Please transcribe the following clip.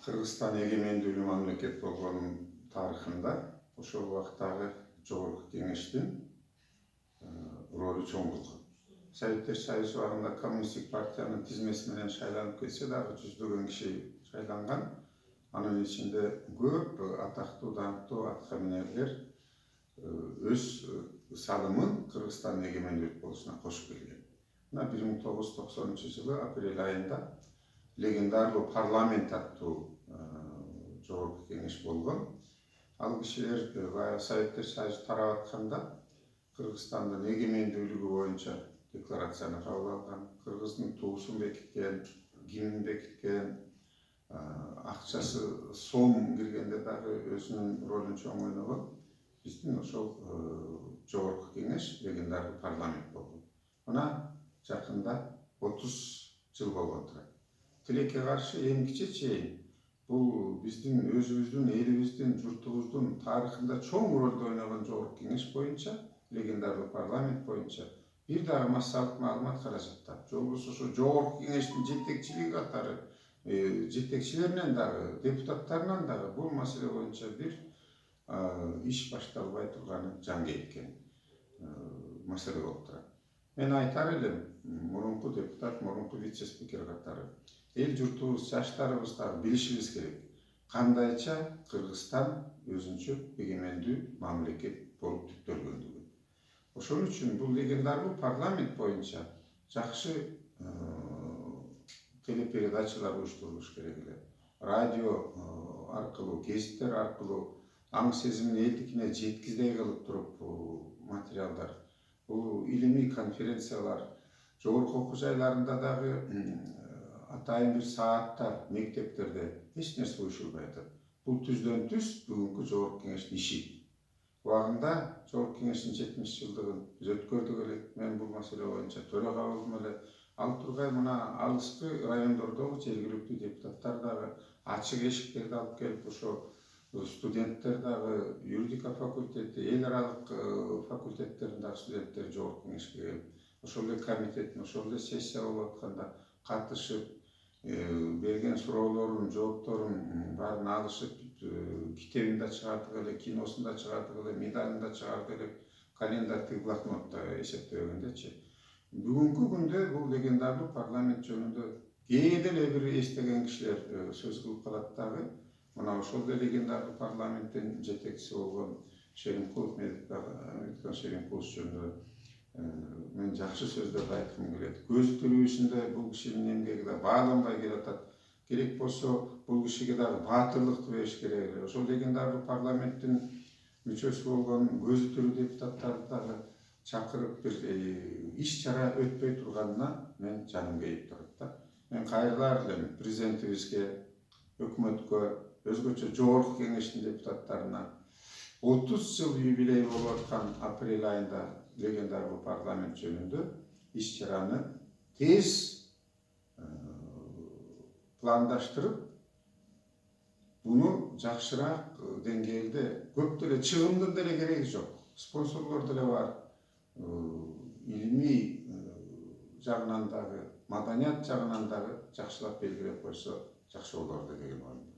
Кыргызстан эгемендүүлүү мамлекет болгон тарыхында ошол убактагы Жогорку Кеңештин ролу чоң болгон. Советтер Союзу убагында коммунисттик партиянын тизмеси менен шайланып кетсе дагы жүздөгөн киши шайланган. Анын ичинде көп атактуу, даңктуу аткаминерлер өз салымын Кыргызстандын эгемендүүлүк болушуна кошуп келген. Мына 1990-жылы апрель айында легендарлуу парламент аттуу Жогорку Кеңеш болгон. Ал кишилер баягы Советтер Союзу тарап атканда Кыргызстандын эгемендүүлүгү боюнча декларацияны кабыл алган, кыргыздын туусун бекиткен, гимнин бекиткен, акчасы сом киргенде дагы өзүнүн ролун чоң ойногон. Биздин ошол Жогорку Кеңеш легендарлуу парламент болгон. Мына жакында 30 жыл болгон турат. Тилекке каршы эң кичи чейин бул биздин өзүбүздүн элибиздин, журтубуздун тарыхында чоң ролду ойногон Жогорку Кеңеш боюнча, легендарлуу парламент боюнча бир дагы массалык маалымат каражаттап, же болбосо ошо Жогорку Кеңештин жетекчилиги катары жетекчилеринен дагы, депутаттарынан дагы бул маселе боюнча бир иш башталбай турганы жан кеткен маселе болуп турат. Мен айтар элем, мурунку депутат, мурунку вице-спикер катары эл журтубуз, жаштарыбыз дагы билишибиз керек. Кандайча Кыргызстан өзүнчө эгемендүү мамлекет болуп түптөлгөндүгүн. Ошон үчүн бул легендарлуу парламент боюнча жакшы телепередачалар уюштурулуш керек эле. Радио аркылуу, гезиттер аркылуу аң сезимин элдикине жеткиздей кылып туруп материалдар, бул илимий конференциялар, жогорку окуу жайларында дагы атайын бир сааттар мектептерде эч нерсе уюшулбай атат. Бул түздөн түз бүгүнкү Жогорку Кеңештин иши. Убагында Жогорку Кеңештин 70 жылдыгын биз өткөрдүк эле. Мен бул маселе боюнча төрага болдум эле. Ал тургай мына алыскы райондордогу жергиликтүү депутаттар дагы ачык эшиктерди алып келип, ошо студенттер дагы юридика факультети, эл аралык факультеттериндеги студенттер Жогорку Кеңешке келип, ошол эле комитеттин, ошол эле сессия болуп атканда катышып, берген суроолордун жоопторун баарын алышып, китебин да чыгардык эле, киносун да чыгардык эле, медалын да чыгардык эле, календарь тиги блокнотто эсептебегендечи. Бүгүнкү күндө бул легендарлуу парламент жөнүндө кээде эле бир эстеген кишилер сөз кылып калат дагы. Мына ошол эле легендарлуу парламенттин жетекчиси болгон Шеримкулов, Медеткан Шеримкулов жөнүндө мен жакшы сөздөрдү айткым келет. Көзү тирүүсүндө бул кишинин эмгеги да бааланбай келатат. Керек болсо бул кишиге дагы баатырлык бериш керек эле. Ошол легендарлуу парламенттин мүчөсү болгон көзү тирүү депутаттарды дагы чакырып бир иш чара өтпөй турганына мен жаным кейип турат да. Мен кайрылар элем президентибизге, өкмөткө, өзгөчө Жогорку Кеңештин депутаттарына 30 жыл юбилей болуп аткан апрель айында легендарлуу парламент жөнүндө иш чараны тез пландаштырып, буну жакшыраак деңгээлде, көп деле чыгымдын деле кереги жок. Спонсорлор деле бар. Илимий жагынан дагы, маданият жагынан дагы жакшылап белгилеп койсо жакшы болор деген оюм.